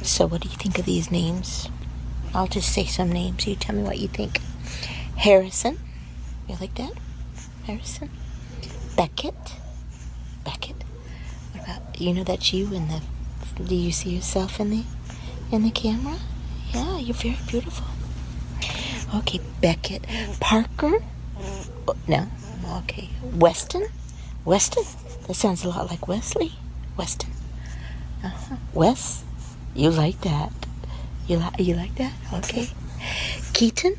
So what do you think of these names? I'll just say some names. You tell me what you think. Harrison. You like that? Harrison. Beckett. Beckett. What about, you know that's you in the, do you see yourself in the camera? Yeah, you're very beautiful. Okay, Beckett. Parker. Oh, no. Okay. Weston. Weston. That sounds a lot like Wesley. Weston. Wes. You like that? You like that? Okay. Keaton.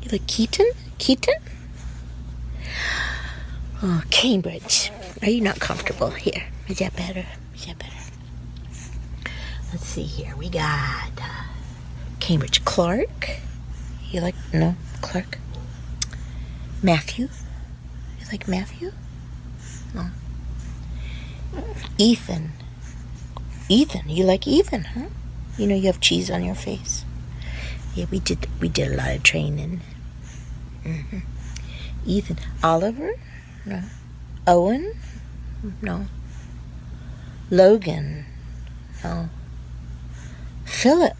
You like Keaton? Keaton? Oh, Cambridge. Are you not comfortable here? Is that better? Is that better? Let's see here. We got Cambridge. Clark. You like, no, Clark. Matthew. You like Matthew? No. Ethan. Ethan. You like Ethan, huh? You know you have cheese on your face. Yeah, we did a lot of training. Mm-hmm. Ethan. Oliver? No. Owen? No. Logan? No. Philip.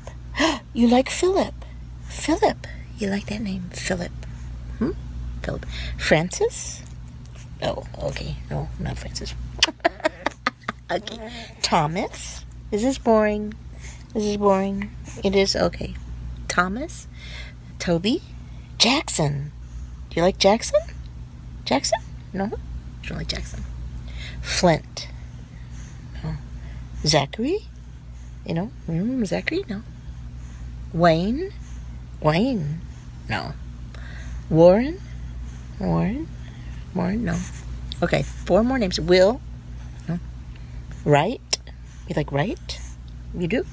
You like Philip? Philip. You like that name? Philip. Philip. Francis? Oh, okay. No, not Francis. Okay. Thomas? Is this boring? This is boring. It is? Okay. Thomas? Toby? Jackson. Do you like Jackson? Jackson? No? You don't like Jackson. Flint. No. Zachary? You know? Zachary? No. Wayne? Wayne? No. Warren? Warren? No. Okay, 4 more names. Will? No. Wright? You like Wright? You do?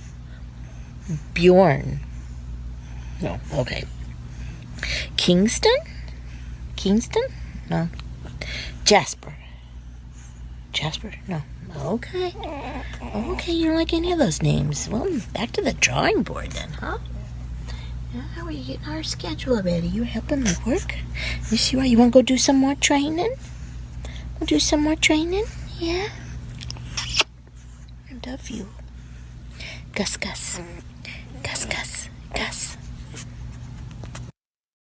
Bjorn? No. Okay. Kingston? Kingston? No. Jasper? Jasper? No. Okay. Okay, you don't like any of those names. Well, back to the drawing board then, huh? How are you getting our schedule ready? You helping me work? You see why you want to go do some more training? Go do some more training? Yeah? I love you. Gus, Gus. Gus, Gus. Gus.